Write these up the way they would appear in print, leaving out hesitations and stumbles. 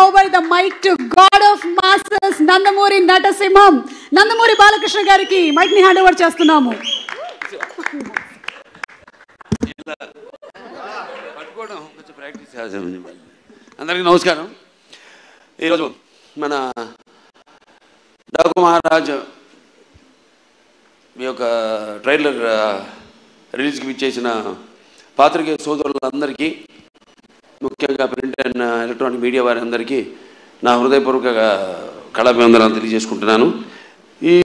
over the mic to God of Masters Nandamuri Natasimham. Nandamuri Balakrishna gariki mic ni hand over చేస్తున్నాము. పట్టుకోవడం కొంచెం practice చేద్దాం. అందరికీ నమస్కారం. ఈరోజు మన డాకు మహారాజ్ మీ యొక్క ట్రైలర్ రిలీజ్కి ఇచ్చేసిన పాత్రికేయ సోదరులందరికీ, ముఖ్యంగా ప్రింట్ అండ్ ఎలక్ట్రానిక్ మీడియా వారి అందరికీ నా హృదయపూర్వక కళాభివందనాలు తెలియజేసుకుంటున్నాను. ఈ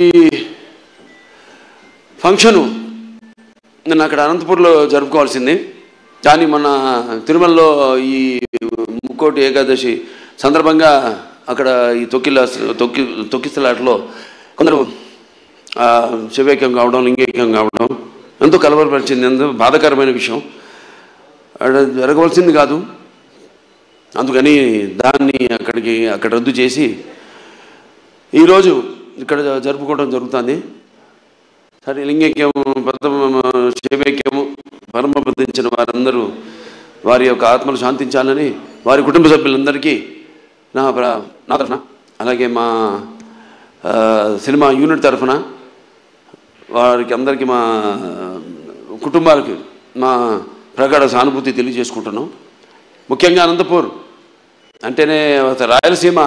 ఫంక్షను నేను అక్కడ అనంతపూర్లో జరుపుకోవాల్సింది, కానీ మన తిరుమలలో ఈ ముక్కోటి ఏకాదశి సందర్భంగా అక్కడ ఈ తొక్కిసలాటలో కొందరు శివైక్యం కావడం, లింగైక్యం కావడం ఎంతో కలవరపరిచింది. ఎంతో బాధాకరమైన విషయం. జరగవలసింది కాదు, అందుకని దాన్ని అక్కడ రద్దు చేసి ఈరోజు ఇక్కడ జరుపుకోవడం జరుగుతుంది. సరే, లింగైక్యము, శివైక్యము పరమపదించిన వారందరూ వారి యొక్క ఆత్మలు శాంతించాలని వారి కుటుంబ సభ్యులందరికీ నా తరఫున, అలాగే మా సినిమా యూనిట్ తరఫున వారికి అందరికీ, మా కుటుంబాలకి మా ప్రగాఢ సానుభూతి తెలియజేసుకుంటున్నాం. ముఖ్యంగా అనంతపూర్ అంటేనే రాయలసీమ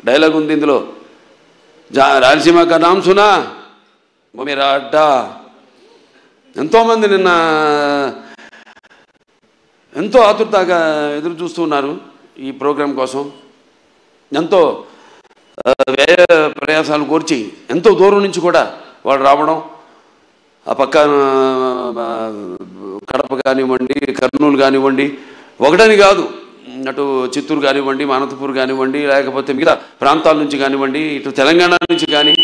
డైలాగ్ ఉంది ఇందులో. రాయలసీమ కా నామ్ సునా మేరా అడ్డా. ఎంతోమంది నిన్న ఎంతో ఆతురతగా ఎదురు చూస్తూ ఉన్నారు ఈ ప్రోగ్రాం కోసం. ఎంతో వ్యయ ప్రయాసాలు కోర్చి ఎంతో దూరం నుంచి కూడా వాళ్ళు రావడం, ఆ పక్క కడప కానివ్వండి, కర్నూలు కానివ్వండి, ఒకటని కాదు, అటు చిత్తూరు కానివ్వండి, అనంతపూర్ కానివ్వండి, లేకపోతే మిగతా ప్రాంతాల నుంచి కానివ్వండి, ఇటు తెలంగాణ నుంచి కానీ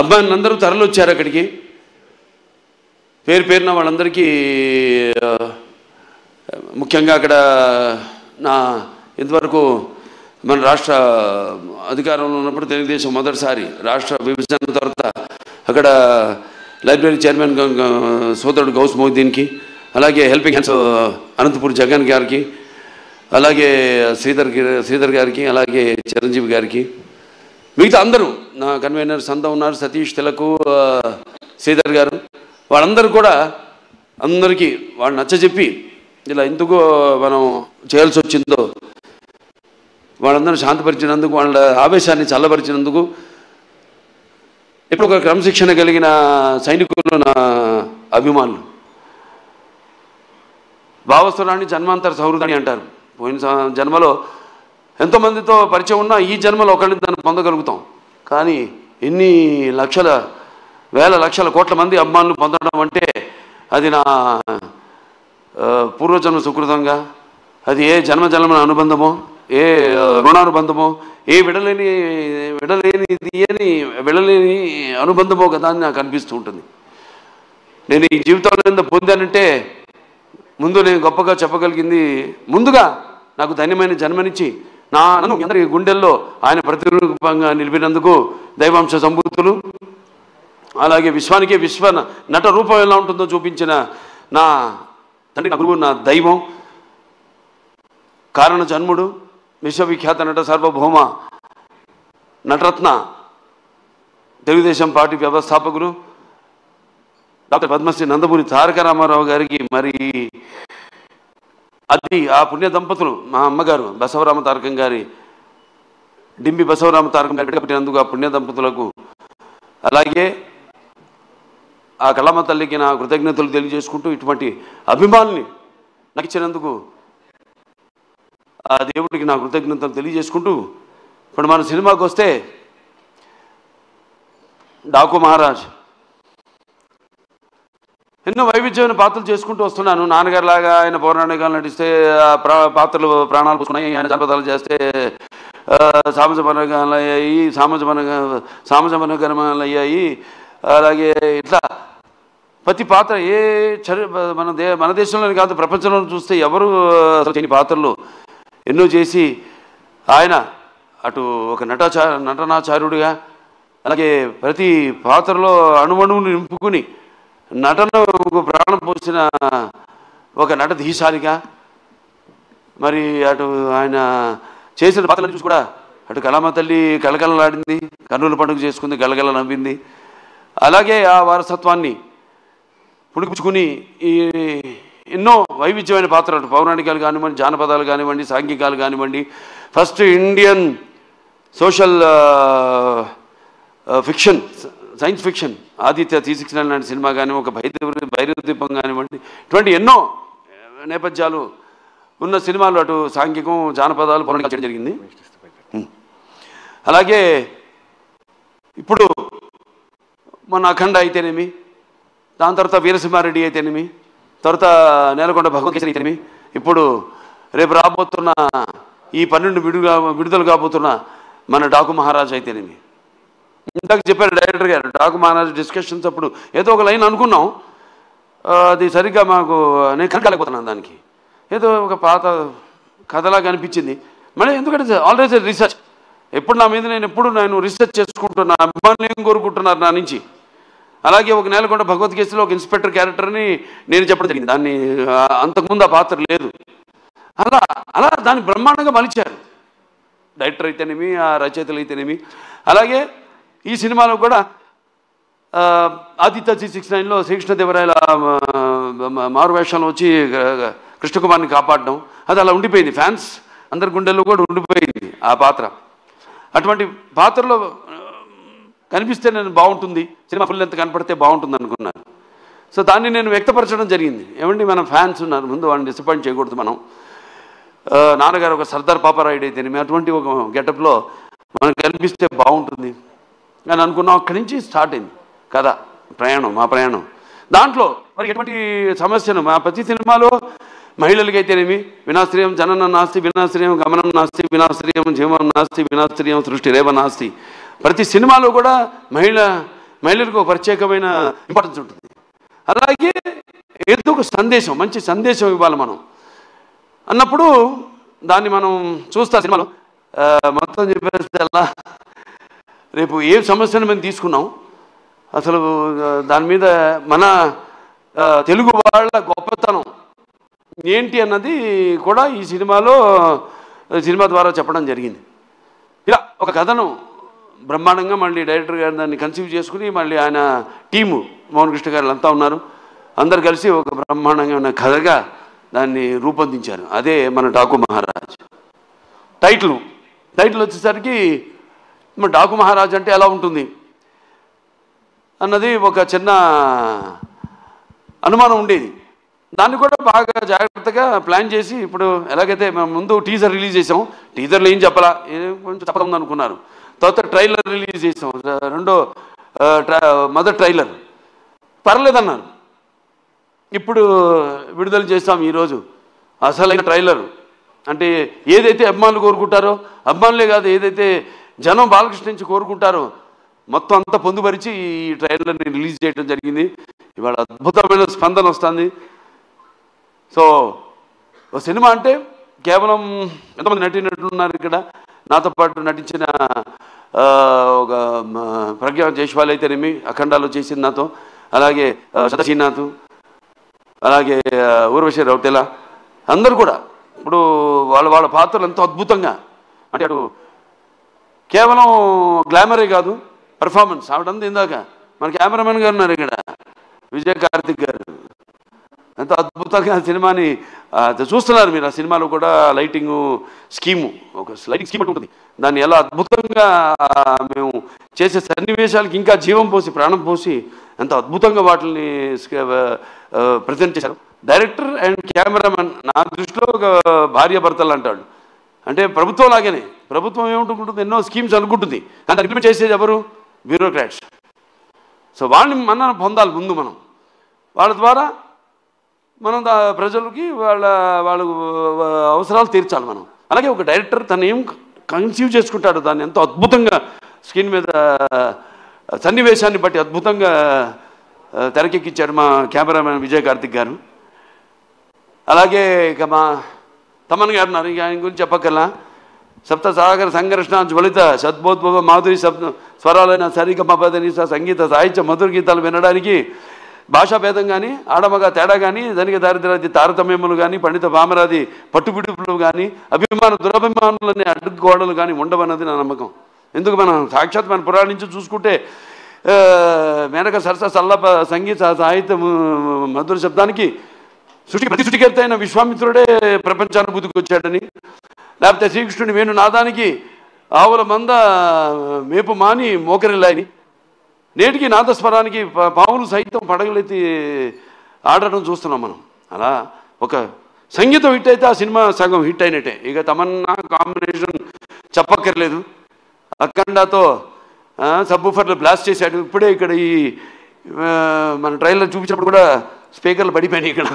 అబ్బాయిని అందరూ తరలొచ్చారు అక్కడికి. పేరున వాళ్ళందరికీ ముఖ్యంగా అక్కడ ఇంతవరకు మన రాష్ట్ర అధికారంలో ఉన్నప్పుడు తెలుగుదేశం మొదటిసారి రాష్ట్ర విభజన తర్వాత అక్కడ లైబ్రరీ చైర్మన్ సోదరుడు గౌస్ మొహిద్దీన్కి, అలాగే హెల్పింగ్ హ్యాండ్స్ అనంతపూర్ జగన్ గారికి, అలాగే శ్రీధర్ గారికి, అలాగే చిరంజీవి గారికి, మిగతా అందరూ నా కన్వీనర్స్ అంతా ఉన్నారు, సతీష్ తిలకు, శ్రీధర్ గారు, వాళ్ళందరూ కూడా అందరికీ వాళ్ళు నచ్చజెప్పి ఇలా ఎందుకు మనం చేయాల్సి వచ్చిందో వాళ్ళందరూ శాంతపరిచినందుకు, వాళ్ళ ఆవేశాన్ని చల్లబరిచినందుకు, ఇప్పుడు ఒక క్రమశిక్షణ కలిగిన సైనికులు నా అభిమానులు. భావస్వరాన్ని జన్మాంతర సౌహృదాన్ని అంటారు. పోయిన జన్మలో ఎంతోమందితో పరిచయం ఉన్నా ఈ జన్మలో ఒకరిని దాన్ని పొందగలుగుతాం. కానీ ఎన్ని లక్షల, వేల లక్షల కోట్ల మంది అభిమానులు పొందడం అంటే అది నా పూర్వజన్మ సుకృతంగా, అది ఏ జన్మజన్మల అనుబంధమో, ఏ రుణానుబంధమో, ఏ విడలేని అనుబంధమో కదా అని నాకు అనిపిస్తూ ఉంటుంది. నేను ఈ జీవితంలో ఎంత పొందానంటే ముందు నేను గొప్పగా చెప్పగలిగింది, ముందుగా నాకు ధన్యమైన జన్మనిచ్చి నన్ను అందరి గుండెల్లో ఆయన ప్రతిరూపంగా నిలిపినందుకు దైవాంశ సంభూతులు, అలాగే విశ్వానికి విశ్వ నట రూపం ఎలా ఉంటుందో చూపించిన నా తండ్రి, నా గురువు, నా దైవం, కారణ జన్ముడు, విశ్వవిఖ్యాత నట సార్వభౌమ నటరత్న, తెలుగుదేశం పార్టీ వ్యవస్థాపకులు డాక్టర్ పద్మశ్రీ నందమూరి తారక రామారావు గారికి, మరి అది ఆ పుణ్య దంపతులు మా అమ్మగారు బసవరామ తారకం గారి, డింబి బసవరామ తారకం గారి పెట్టినందుకు ఆ పుణ్య దంపతులకు, అలాగే ఆ కళమ్మ తల్లికి నా కృతజ్ఞతలు తెలియజేసుకుంటూ, ఇటువంటి అభిమానుల్ని నాకు ఇచ్చినందుకు ఆ దేవుడికి నా కృతజ్ఞతలు తెలియజేసుకుంటూ, ఇప్పుడు మన సినిమాకి వస్తే డాకు మహారాజ్ ఎన్నో వైవిధ్యమైన పాత్రలు చేసుకుంటూ వస్తున్నాను. నాన్నగారు లాగా ఆయన పౌరాణికాలు నటిస్తే పాత్రలు ప్రాణాలు పోసుకున్నాయి, ఆయన జానపదాలు చేస్తే సామాజపనగాలు అయ్యాయి, సామాజపనగరమాలు అయ్యాయి. అలాగే ఇట్లా ప్రతి పాత్ర మన దేశంలోనే కాదు ప్రపంచంలో చూస్తే ఎవరు చేయని పాత్రలు ఎన్నో చేసి ఆయన అటు ఒక నటనాచార్యుడిగా, అలాగే ప్రతి పాత్రలో అణువణువుని నింపుకుని నటనకు ప్రాణం పోసిన ఒక నటధీశాలిగా, మరి అటు ఆయన చేసిన పాత్రలు చూసి కూడా అటు కళామ తల్లి కలకలలాడింది, కర్నూలు పండుగ చేసుకుంది, గలగల నవ్వింది. అలాగే ఆ వారసత్వాన్ని పుడిపుచ్చుకుని ఈ ఎన్నో వైవిధ్యమైన పాత్రలు, పౌరాణికాలు కానివ్వండి, జానపదాలు కానివ్వండి, సాంఘికాలు కానివ్వండి, first Indian social fiction, science fiction Aditya 369 లాంటి సినిమా కానీ, ఒక భైరవ దీపం కానివ్వండి, ఇటువంటి ఎన్నో నేపథ్యాలు ఉన్న సినిమాలు అటు సాంఘికం, జానపదాలు, పౌరాణికాలు చేయడం జరిగింది. అలాగే ఇప్పుడు మన అఖండ అయితేనేమి, దాని తర్వాత వీరసింహారెడ్డి అయితేనేమి, తర్వాత నేలకొండ భగవద్గీత అయితేనేమి, ఇప్పుడు రేపు రాబోతున్న ఈ 12 విడుదల కాబోతున్న మన డాకు మహారాజ్ అయితేనేమి. ఇందాక చెప్పారు డైరెక్టర్ గారు, డాకు మహారాజ్ డిస్కషన్స్ అప్పుడు ఏదో ఒక లైన్ అనుకున్నాం, అది సరిగ్గా మాకు నేను కనకాలేకపోతున్నాను. దానికి ఏదో ఒక పాత కథలాగా అనిపించింది. మళ్ళీ ఎందుకంటే ఆల్వేస్ రీసెర్చ్, ఎప్పుడు నా మీద నేను రీసెర్చ్ చేసుకుంటున్నా, అభిమానులు ఏం కోరుకుంటున్నారు నా నుంచి. అలాగే ఒక నేలకొండ భగవద్గీతలో ఒక ఇన్స్పెక్టర్ క్యారెక్టర్ని నేను చెప్పడం జరిగింది. దాన్ని అంతకుముందు ఆ పాత్ర లేదు. అలా దాన్ని బ్రహ్మాండంగా మలిచారు డైరెక్టర్ అయితేనేమి, ఆ రచయితలు అయితేనేమి. అలాగే ఈ సినిమాలో కూడా ఆదిత్య 369లో శ్రీకృష్ణదేవరాయల మారువేషంలో వచ్చి కృష్ణకుమార్ని కాపాడడం, అది అలా ఉండిపోయింది. ఫ్యాన్స్ అందరి గుండెల్లో కూడా ఉండిపోయింది ఆ పాత్ర. అటువంటి పాత్రలో కనిపిస్తే నేను బాగుంటుంది, సినిమా ఫుల్ ఎంత కనపడితే బాగుంటుంది అనుకున్నాను. సో దాన్ని నేను వ్యక్తపరచడం జరిగింది. ఏమండి, మన ఫ్యాన్స్ ఉన్నారు, ముందు వాళ్ళని డిసప్పాయింట్ చేయకూడదు. మనం నాన్నగారు ఒక సర్దార్ పాపారాయుడు అయితేనేమి అటువంటి ఒక గెటప్లో మనకు కనిపిస్తే బాగుంటుంది అని అనుకున్నాం. అక్కడి నుంచి స్టార్ట్ అయింది కథ ప్రయాణం, మా ప్రయాణం. దాంట్లో మరి ఎటువంటి సమస్యను మా ప్రతి సినిమాలో మహిళలకైతేనేమి వినాశ్రయం జనన నాస్తి, వినాశ్రయం గమనం నాస్తి, వినాశ్రయం జీవనం నాస్తి, వినాశ్రయం సృష్టి రేవ నాస్తి. ప్రతి సినిమాలో కూడా మహిళలకు ఒక ప్రత్యేకమైన ఇంపార్టెన్స్ ఉంటుంది. అలాగే ఏదో ఒక సందేశం, మంచి సందేశం ఇవ్వాలి మనం అన్నప్పుడు దాన్ని మనం చూస్తా సినిమాలో మొత్తం చెప్పేస్తే అలా. రేపు ఏ సమస్యను మేము తీసుకున్నాం, అసలు దాని మీద మన తెలుగు వాళ్ళ గొప్పతనం ఏంటి అన్నది కూడా ఈ సినిమా ద్వారా చెప్పడం జరిగింది. ఇలా ఒక కథను బ్రహ్మాండంగా మళ్ళీ డైరెక్టర్ గారు దాన్ని కన్సీవ్ చేసుకుని, మళ్ళీ ఆయన టీము మోహన్ కృష్ణ గారు అంతా ఉన్నారు, అందరు కలిసి ఒక బ్రహ్మాండంగా ఉన్న కథగా దాన్ని రూపొందించారు. అదే మన డాకు మహారాజ్. టైటిల్ వచ్చేసరికి మన డాకు మహారాజ్ అంటే ఎలా ఉంటుంది అన్నది ఒక చిన్న అనుమానం ఉండేది. దాన్ని కూడా బాగా జాగ్రత్తగా ప్లాన్ చేసి, ఇప్పుడు ఎలాగైతే మేము ముందు టీజర్ రిలీజ్ చేసాం, టీజర్లో ఏం చెప్పాలా, కొంచెం చెప్పడం అనుకున్నారు. తర్వాత ట్రైలర్ రిలీజ్ చేసాం, మొదటి ట్రైలర్ పర్లేదన్నారు. ఇప్పుడు విడుదల చేస్తాం ఈరోజు అసలైన ట్రైలర్. అంటే ఏదైతే అభిమానులు కోరుకుంటారో, అభిమానులే కాదు ఏదైతే జనం బాలకృష్ణ నుంచి కోరుకుంటారో మొత్తం అంతా పొందుపరిచి ఈ ట్రైలర్ని రిలీజ్ చేయడం జరిగింది. ఇవాళ అద్భుతమైన స్పందన వస్తుంది. సో ఒక సినిమా అంటే కేవలం ఎంతమంది నటీనటులు ఇక్కడ నాతో పాటు నటించిన ఒక ప్రజ్ఞా జైస్వాల్ అయితేనేమి అఖండాలో చేసింది నాతో, అలాగే సతీనాథ్, అలాగే ఊర్వశి రౌటెల, అందరూ కూడా ఇప్పుడు వాళ్ళ పాత్రలు ఎంతో అద్భుతంగా, అంటే అటు కేవలం గ్లామరే కాదు పర్ఫార్మెన్స్. ఆవిడంతా ఇందాక మన కెమెరామెన్ గారు ఉన్నారు ఇక్కడ, విజయ్ కార్తిక్ గారు, ఎంతో అద్భుతంగా సినిమాని చూస్తున్నారు మీరు. ఆ సినిమాలో కూడా లైటింగు స్కీము, ఒక లైటింగ్ స్కీమ్ ఉంటుంది, దాన్ని ఎలా అద్భుతంగా మేము చేసే సన్నివేశాలకి ఇంకా జీవం పోసి ప్రాణం పోసి ఎంతో అద్భుతంగా వాటిని ప్రజెంట్ చేశారు. డైరెక్టర్ అండ్ కెమెరామెన్ నా దృష్టిలో ఒక భార్యాభర్తలు అంటాడు. అంటే ప్రభుత్వం లాగానే, ప్రభుత్వం ఏముంటుంది, ఎన్నో స్కీమ్స్ అనుకుంటుంది, కానీ ఇంప్లిమెంట్ చేసేది ఎవరు? బ్యూరోక్రాట్స్. సో వాళ్ళని మనం పొందాలి ముందు, మనం వాళ్ళ ద్వారా మనం ప్రజలకి వాళ్ళ అవసరాలు తీర్చాలి మనం. అలాగే ఒక డైరెక్టర్ తను ఏం కన్సీవ్ చేసుకుంటాడు దాన్ని ఎంతో అద్భుతంగా స్క్రీన్ మీద సన్నివేశాన్ని బట్టి అద్భుతంగా తెరకెక్కించాడు మా కెమెరామెన్ విజయ్ కార్తిక్ గారు. అలాగే ఇక మా తమన్ గారు ఉన్నారు, ఇక ఆయన గురించి చెప్పక్కర్లా. సప్త సాగర సంఘర్షణ జ్వలిత సద్బోద్భవ మాధురి స్వరాలైన సరిగమపదని సంగీత సాహిత్య మధుర గీతాలు వినడానికి భాషా భేదం కానీ ఆడమగ తేడా కానీ ధనిక దారిద్రాది తారతమ్యములు కానీ పండిత భామరాది పట్టుబిడుపులు కానీ అభిమాన దురభిమానులనే అడ్డుగోడలు కానీ ఉండవన్నది నా నమ్మకం. ఎందుకు మనం సాక్షాత్ మన పురాణం నుంచి చూసుకుంటే మేనక సరస సల్లప సంగీత సాహిత్య మధుర శబ్దానికి ప్రతి సృష్టికర్త అయిన విశ్వామిత్రుడే ప్రపంచానుభూతికి వచ్చాడని, లేకపోతే శ్రీకృష్ణుని వేణు నాదానికి ఆవుల మంద మేపు మాని మోకరిల్లాయని, నేటికి నాదస్వరానికి పావులు సైతం పడగలెత్తి ఆడటం చూస్తున్నాం మనం. అలా ఒక సంగీతం హిట్ అయితే ఆ సినిమా సగం హిట్ అయినట్టే. ఇక తమన్నా కాంబినేషన్ చెప్పక్కర్లేదు. అఖండాతో సబ్బూఫర్లు బ్లాస్ట్ చేశాడు. ఇప్పుడే ఇక్కడ ఈ మన ట్రైలర్ చూపించినప్పుడు కూడా స్పీకర్లు పడిపోయినాయి ఇక్కడ.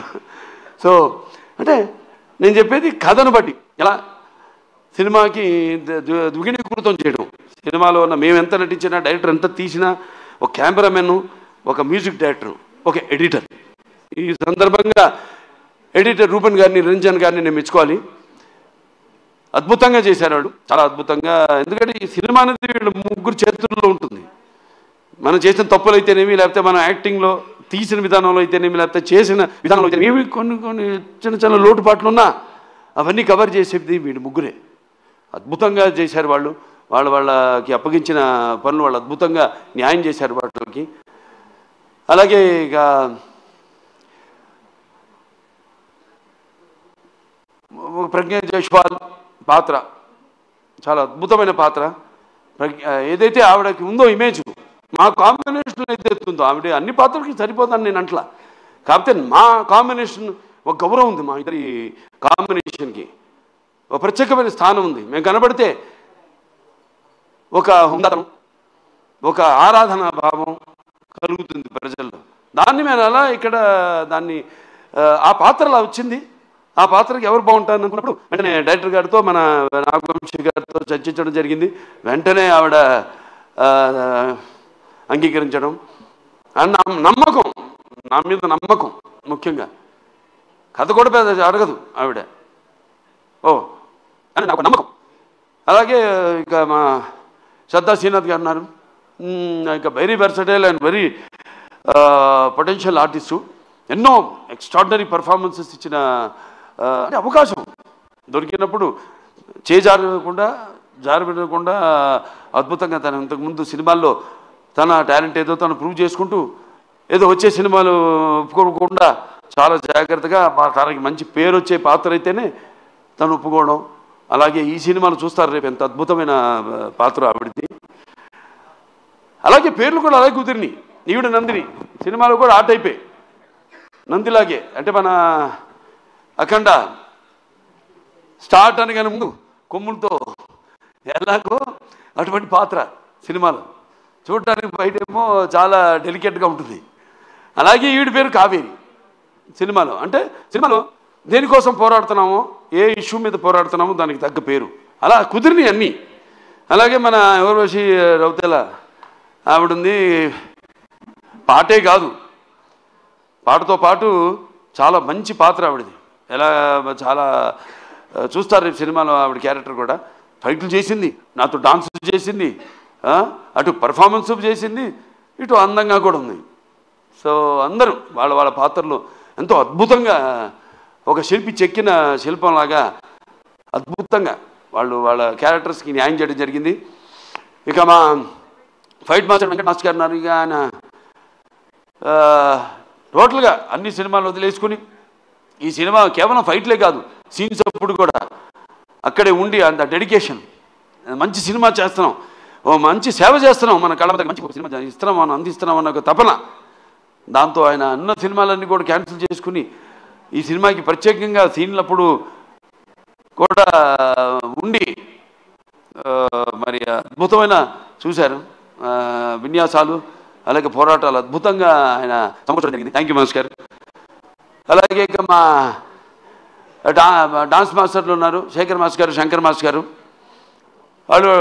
సో అంటే నేను చెప్పేది కథను బట్టి ఎలా సినిమాకి ద్విగుణీకృతం చేయడం. సినిమాలో ఉన్న మేము ఎంత నటించినా, డైరెక్టర్ ఎంత తీసినా, ఒక కెమెరామెన్, ఒక మ్యూజిక్ డైరెక్టర్, ఒక ఎడిటర్. ఈ సందర్భంగా ఎడిటర్ రూపన్ గారిని, రంజన్ గారిని నేను మెచ్చుకోవాలి. అద్భుతంగా చేశారు వాడు, చాలా అద్భుతంగా. ఎందుకంటే ఈ సినిమా అనేది వీళ్ళు ముగ్గురు చేతుల్లో ఉంటుంది. మనం చేసిన తప్పులు అయితేనేమి, లేకపోతే మనం యాక్టింగ్లో తీసిన విధానంలో అయితేనేమి, లేకపోతే చేసిన విధానంలో అయితేనేమి కొన్ని చిన్న చిన్న లోటుపాట్లు ఉన్నా అవన్నీ కవర్ చేసేది వీళ్ళు ముగ్గురే. అద్భుతంగా చేశారు వాళ్ళు. వాళ్ళకి అప్పగించిన పనులు వాళ్ళు అద్భుతంగా న్యాయం చేశారు వాళ్ళకి. అలాగే ఇక ప్రజ్ఞ జైస్వాల్ పాత్ర చాలా అద్భుతమైన పాత్ర. ఏదైతే ఆవిడకి ఉందో ఇమేజ్, మా కాంబినేషన్ అయితే ఉందో, ఆవిడ అన్ని పాత్రలకి సరిపోతాను నేను అంట్లా. కాకపోతే మా కాంబినేషన్ ఒక గౌరవం ఉంది, మా ఇద్దరి కాంబినేషన్కి ఒక ప్రత్యేకమైన స్థానం ఉంది. మేము కనబడితే ఒక హుందాతనం, ఒక ఆరాధనా భావం కలుగుతుంది ప్రజల్లో. దాన్ని మేము అలా ఇక్కడ దాన్ని ఆ పాత్ర అలా వచ్చింది. ఆ పాత్రకి ఎవరు బాగుంటారు అనుకున్నప్పుడు వెంటనే డైరెక్టర్ గారితో, మన నాగవంశీ గారితో చర్చించడం జరిగింది. వెంటనే ఆవిడ అంగీకరించడం, నమ్మకం, నా మీద నమ్మకం. ముఖ్యంగా కథ కూడా పెద్ద అడగదు ఆవిడ, అని నాకు నమ్మకం. అలాగే ఇక మా శ్రద్ధా శ్రీనాథ్ గారు ఉన్నారు. ఇక very versatile and very potential artist. ఎన్నో ఎక్స్ట్రాడినరీ పర్ఫార్మెన్సెస్ ఇచ్చిన అంటే అవకాశం దొరికినప్పుడు జారబెట్టకుండా అద్భుతంగా తను ఇంతకుముందు సినిమాల్లో తన టాలెంట్ ఏదో తను ప్రూవ్ చేసుకుంటూ, ఏదో వచ్చే సినిమాలు ఒప్పుకోకుండా చాలా జాగ్రత్తగా తనకి మంచి పేరు వచ్చే పాత్ర అయితేనే తను ఒప్పుకోవడం. అలాగే ఈ సినిమాలు చూస్తారు రేపు ఎంత అద్భుతమైన పాత్ర ఆవిడది. అలాగే పేర్లు కూడా అలాగే కుదిరినాయి. ఈవిడ నందిని సినిమాలో కూడా ఆ టైపే, నందిలాగే. అంటే మన అఖండ స్టార్ట్ అనగానే ముందు కొమ్ములతో ఎలాగో అటువంటి పాత్ర సినిమాలో చూడటానికి బయటేమో చాలా డెలికేట్గా ఉంటుంది. అలాగే ఈవిడ పేరు కావేరి సినిమాలో. అంటే సినిమాలో దేనికోసం పోరాడుతున్నామో, ఏ ఇష్యూ మీద పోరాడుతున్నామో దానికి తగ్గ పేరు అలా కుదిరినాయి అన్నీ. అలాగే మన ఊర్వశి రౌతేల ఆవిడుంది. పాటే కాదు, పాటతో పాటు చాలా మంచి పాత్ర ఆవిడది. ఎలా చాలా చూస్తారు రేపు సినిమాలో ఆవిడ క్యారెక్టర్ కూడా. ఫైట్లు చేసింది, నాతో డాన్స్ చేసింది, అటు పర్ఫార్మెన్స్ చేసింది, ఇటు అందంగా కూడా ఉంది. సో అందరూ వాళ్ళ పాత్రలు ఎంతో అద్భుతంగా ఒక శిల్పి చెక్కిన శిల్పంలాగా అద్భుతంగా వాళ్ళ క్యారెక్టర్స్కి న్యాయం చేయడం జరిగింది. ఇక మా ఫైట్ మాస్టర్ వెంకట మాస్టర్ గారు ఉన్నారు. ఇక ఆయన టోటల్గా అన్ని సినిమాలు వదిలేసుకుని ఈ సినిమా కేవలం ఫైట్లే కాదు, సీన్స్ అప్పుడు కూడా అక్కడే ఉండి అంత డెడికేషన్, మంచి సినిమా చేస్తున్నాం, ఓ మంచి సేవ చేస్తున్నాం, మన కళ్ళ మీద మంచి సినిమా ఇస్తున్నాం, మనం అందిస్తున్నాం అన్న ఒక తపన. దాంతో ఆయన అన్న సినిమాలన్నీ కూడా క్యాన్సిల్ చేసుకుని ఈ సినిమాకి ప్రత్యేకంగా సీన్లప్పుడు కూడా ఉండి మరి అద్భుతమైన చూశారు విన్యాసాలు, అలాగే పోరాటాలు అద్భుతంగా ఆయన సమకూర్చడం జరిగింది. థ్యాంక్ యూ మనోజ్ గారు. అలాగే ఇక మా డాన్స్ మాస్టర్లు ఉన్నారు, శేఖర్ మాస్టర్ గారు, శంకర్ మాస్టర్ గారు. వాళ్ళు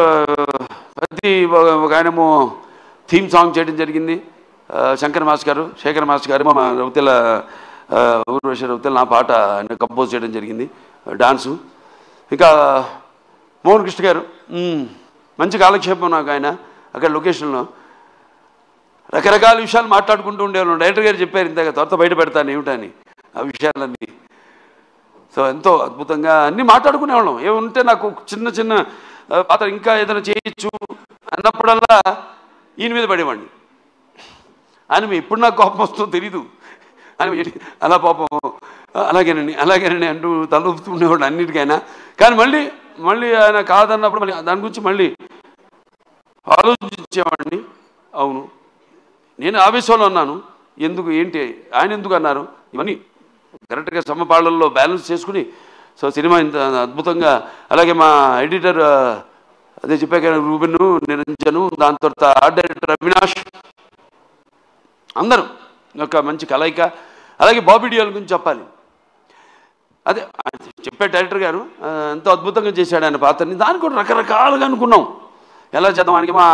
ప్రతి ఒక ఆయనేమో థీమ్ సాంగ్ చేయడం జరిగింది. శంకర్ మాస్టర్ గారు, శేఖర్ మాస్టర్ గారు, మా రౌతెల ఊర్వశి రౌతెల నా పాట ఆయన కంపోజ్ చేయడం జరిగింది డాన్సు. ఇంకా మోహన్ కృష్ణ గారు మంచి కాలక్షేపం నాకు ఆయన అక్కడ లొకేషన్లో. రకరకాల విషయాలు మాట్లాడుకుంటూ ఉండేవాళ్ళం. డైరెక్టర్ గారు చెప్పారు ఇంతగా త్వరత బయట పెడతాను ఏమిటని ఆ విషయాలన్నీ. సో ఎంతో అద్భుతంగా అన్నీ మాట్లాడుకునేవాళ్ళం. ఏముంటే నాకు చిన్న చిన్న పాత్ర ఇంకా ఏదైనా చేయొచ్చు అన్నప్పుడల్లా ఈయన మీద పడేవాడిని. ఆయన ఇప్పుడు నాకు కోపం వస్తుందో తెలీదు. ఆయన అలా పాపం అలాగేనండి అంటూ తలూపుతుండేవాడు అన్నిటికైనా. కానీ మళ్ళీ ఆయన కాదన్నప్పుడు మళ్ళీ దాని గురించి మళ్ళీ ఆలోచించేవాడిని. అవును, నేను ఆవేశంలో ఉన్నాను, ఏంటి ఆయన ఎందుకు అన్నారు, ఇవన్నీ కరెక్ట్గా సమపాళ్ళల్లో బ్యాలెన్స్ చేసుకుని సో సినిమా ఇంత అద్భుతంగా. అలాగే మా ఎడిటర్ అదే చెప్పాక రూబెను, నిరంజను, దాని తర్వాత ఆర్ట్ డైరెక్టర్ అవినాష్, అందరూ ఒక మంచి కలయిక. అలాగే బాబీ డియోల్ గురించి చెప్పాలి. అదే చెప్పే డైరెక్టర్ గారు ఎంతో అద్భుతంగా చేశాడు ఆయన పాత్రని. దానికి కూడా రకరకాలుగా అనుకున్నాం ఎలా చేద్దాం. ఆయనకి మా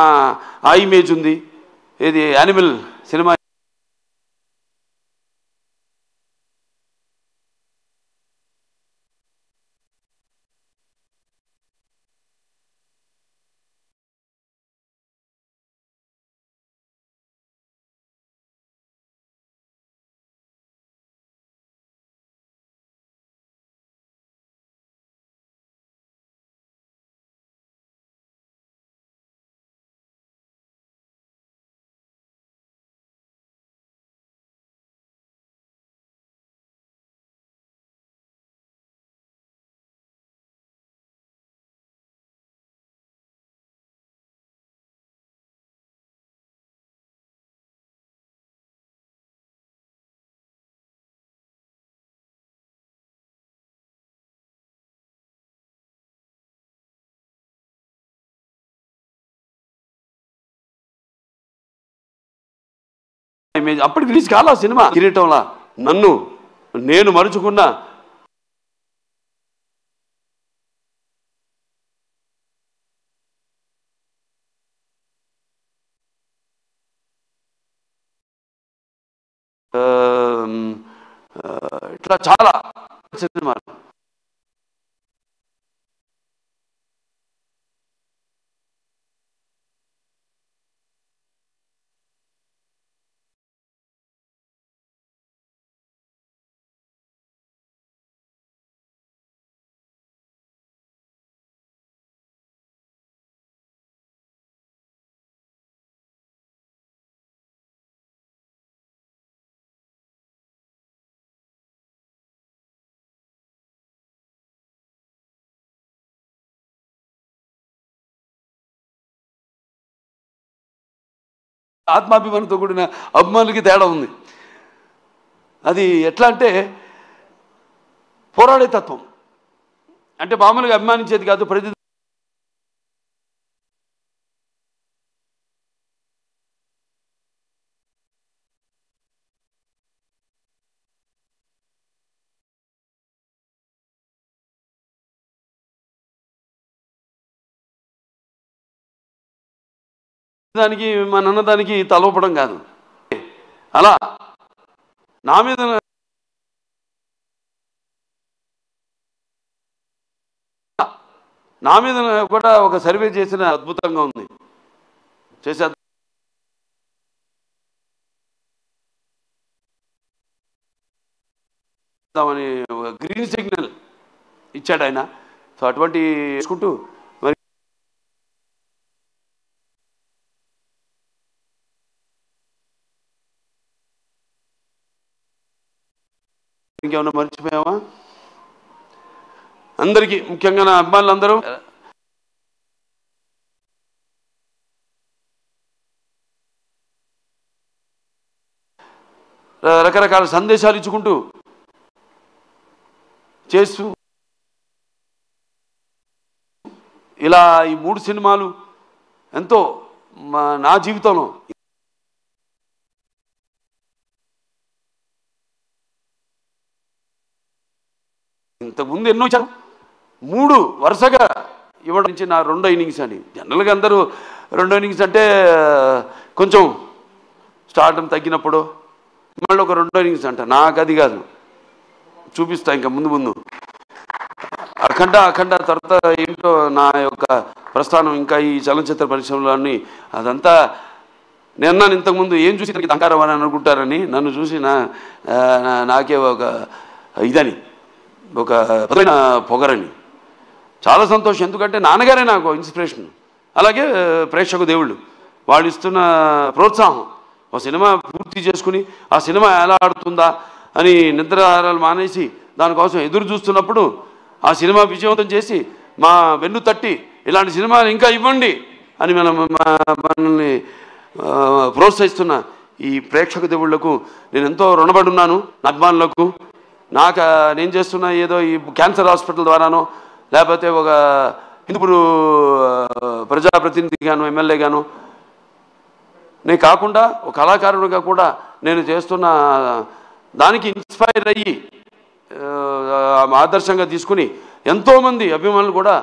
ఆ ఇమేజ్ ఉంది, ఏది యానిమల్ సినిమా ఇమేజ్ అప్పటికి రిలీజ్ కాలా సినిమా. కిరీటంలా నేను మరుచుకున్న ఇట్లా చాలా సినిమాలు. ఆత్మాభిమానంతో కూడిన అభిమానులకి తేడా ఉంది. అది ఎట్లా అంటే పోరాడే తత్వం. అంటే మామూలుగా అభిమానించేది కాదు, ప్రతి దానికి మా నాన్నదానికి తలవపడం కాదు. అలా నా మీద కూడా ఒక సర్వే చేసిన అద్భుతంగా ఉంది. చేసేద్దామని గ్రీన్ సిగ్నల్ ఇచ్చాడు ఆయన. సో అటువంటి చేసుకుంటూ మరి ఇంకేమన్నా మర్చిపోయావా? అందరికీ ముఖ్యంగా నా అభిమానులందరూ రకరకాల సందేశాలు ఇచ్చుకుంటూ చేస్తూ ఇలా ఈ 3 సినిమాలు ఎంతో నా జీవితంలో ఇంతకుముందు ఎన్నో ఇచ్చాను. 3 వరుసగా ఇవ్వడం నుంచి నా రెండో ఇన్నింగ్స్ అని. జనరల్గా అందరూ రెండో ఇన్నింగ్స్ అంటే కొంచెం స్టార్టం తగ్గినప్పుడు మళ్ళీ ఒక రెండో ఇన్నింగ్స్ అంట. నాకు అది కాదు, చూపిస్తా ఇంకా ముందు అఖండ తర్వాత ఏంటో నా యొక్క ప్రస్థానం ఇంకా ఈ చలనచిత్ర పరిశ్రమలోని అదంతా నేను అన్నాను ఇంతకుముందు ఏం చూసి ఇతనికి అహంకారం అని అనుకుంటారని, నన్ను చూసి నాకే ఒక ఇదని, ఒక అద్భుతమైన పొగరని. చాలా సంతోషం, ఎందుకంటే నాన్నగారే నాకు ఇన్స్పిరేషన్. అలాగే ప్రేక్షక దేవుళ్ళు వాళ్ళు ఇస్తున్న ప్రోత్సాహం. ఒక సినిమా పూర్తి చేసుకుని ఆ సినిమా ఎలా ఆడుతుందా అని నిద్రాహారాలు మానేసి దానికోసం ఎదురు చూస్తున్నప్పుడు ఆ సినిమా విజయవంతం చేసి మా వెన్ను తట్టి ఇలాంటి సినిమాలు ఇంకా ఇవ్వండి అని మనల్ని ప్రోత్సహిస్తున్న ఈ ప్రేక్షక దేవుళ్లకు నేను ఎంతో రుణపడి ఉన్నాను. నా అభిమానులకు. నేను చేస్తున్న ఏదో ఈ క్యాన్సర్ హాస్పిటల్ ద్వారానో లేకపోతే ఒక హిందూపూర్ ప్రజాప్రతినిధిగాను ఎమ్మెల్యేగాను నేను కాకుండా ఒక కళాకారుడిగా కూడా నేను చేస్తున్న దానికి ఇన్స్పైర్ అయ్యి ఆదర్శంగా తీసుకుని ఎంతోమంది అభిమానులు కూడా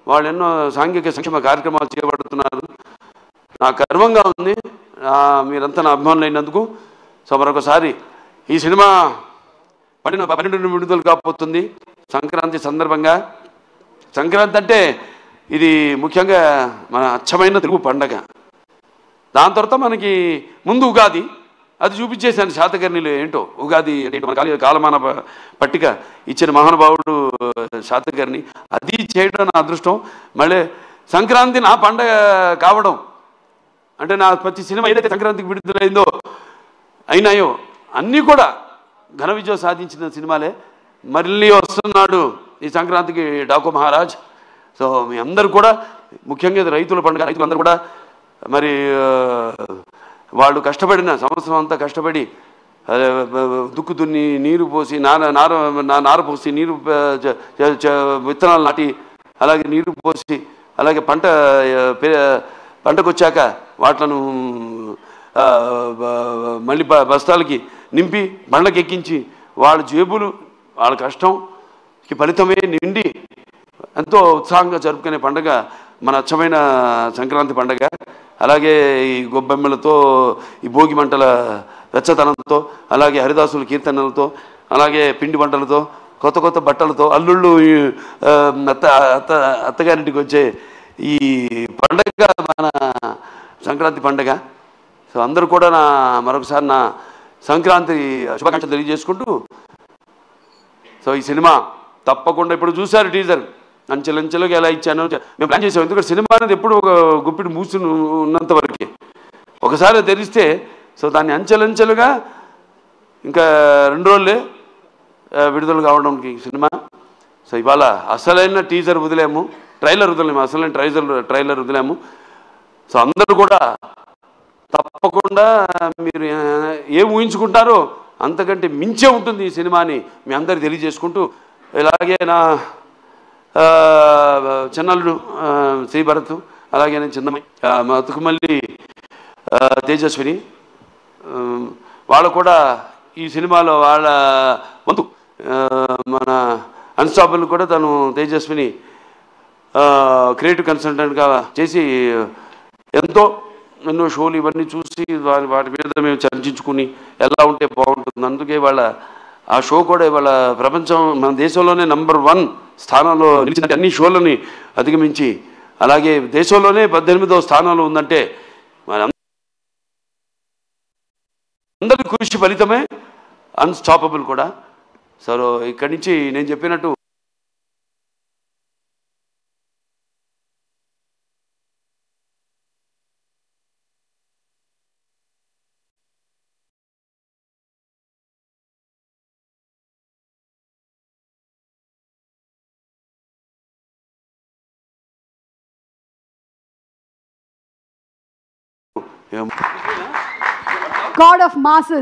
వాళ్ళు ఎన్నో సాంఘిక సంక్షేమ కార్యక్రమాలు చేపడుతున్నారు. నాకు గర్వంగా ఉంది మీరంతా నా అభిమానులు అయినందుకు. సో మరొకసారి ఈ సినిమా 12 విడుదల కాబోతుంది సంక్రాంతి సందర్భంగా. సంక్రాంతి అంటే ఇది ముఖ్యంగా మన అచ్చమైన తెలుగు పండగ. దాని తర్వాత మనకి ముందు ఉగాది, అది చూపించేశాను శాతకర్ణిలో ఏంటో ఉగాది అంటే మన కాలమాన పట్టిక ఇచ్చిన మహానుభావుడు శాతకర్ణి. అది చేయడం నా అదృష్టం. మళ్ళీ సంక్రాంతి నా పండగ కావడం అంటే నా ప్రతి సినిమా ఏదైతే సంక్రాంతికి విడుదలైందో అయినాయో అన్నీ కూడా ఘన విజయం సాధించిన సినిమాలే. మళ్ళీ వస్తున్నాడు ఈ సంక్రాంతికి డాకు మహారాజ్. సో మీ అందరూ కూడా ముఖ్యంగా రైతుల పండుగ, రైతులందరూ కూడా మరి వాళ్ళు కష్టపడిన సంవత్సరం అంతా కష్టపడి దుక్కు దున్ని నీరు పోసి నార పోసి నీరు విత్తనాలు నాటి అలాగే నీరు పోసి అలాగే పంటకు వచ్చాక వాటిలను మళ్ళీ బస్తాలకి నింపి బండ్లకి ఎక్కించి వాళ్ళ జేబులు వాళ్ళ కష్టంకి ఫలితమే నిండి ఎంతో ఉత్సాహంగా జరుపుకునే పండుగ మన అచ్చమైన సంక్రాంతి పండుగ. అలాగే ఈ గొబ్బెమ్మలతో, ఈ భోగి మంటల వెచ్చతనంతో, అలాగే హరిదాసుల కీర్తనలతో, అలాగే పిండి వంటలతో, కొత్త కొత్త బట్టలతో, అల్లుళ్ళు అత్తగారింటికి వచ్చే ఈ పండుగ మన సంక్రాంతి పండుగ. సో అందరూ కూడా మరొకసారి నా సంక్రాంతి శుభాకాంక్షలు తెలియజేసుకుంటూ, సో ఈ సినిమా తప్పకుండా ఇప్పుడు చూశారు టీజర్ అంచెలంచెలుగా ఎలా ఇచ్చాను మేము ప్లాన్ చేసాం. ఎందుకంటే సినిమా అనేది ఎప్పుడు ఒక గుప్పిడి మూసి ఉన్నంత వరకే, ఒకసారి తెరిస్తే సో దాన్ని అంచెలంచెలుగా ఇంకా 2 రోజులే విడుదల కావడానికి సినిమా. సో ఇవాళ అసలైన టీజర్ వదిలేము, ట్రైలర్ వదిలేము, అసలైన ట్రైలర్ వదిలేము. సో అందరూ కూడా తప్పకుండా మీరు ఏం ఊహించుకుంటారో అంతకంటే మించే ఉంటుంది ఈ సినిమాని మీ అందరికి తెలియజేసుకుంటూ, ఇలాగే నా చిన్నల్లుడు శ్రీభరత్, అలాగే నేను చిన్నమ్మాయి మతుకుమల్లి తేజస్విని, వాళ్ళు కూడా ఈ సినిమాలో వాళ్ళ వంతు మన అన్స్టాపబుల్ కూడా తను తేజస్విని క్రియేటివ్ కన్సల్టెంట్గా చేసి ఎన్నో షోలు ఇవన్నీ చూసి వాటి మీద మేము చర్చించుకుని ఎలా ఉంటే బాగుంటుంది. అందుకే వాళ్ళ ఆ షో కూడా ఇవాళ ప్రపంచం మన దేశంలోనే నంబర్ 1 స్థానంలో నిలిచిన అన్ని షోలని అధిగమించి, అలాగే దేశంలోనే 18వ స్థానంలో ఉందంటే మన అందరి కృషి ఫలితమే అన్స్టాపబుల్ కూడా. సో ఇక్కడి నుంచి నేను చెప్పినట్టు God of masses.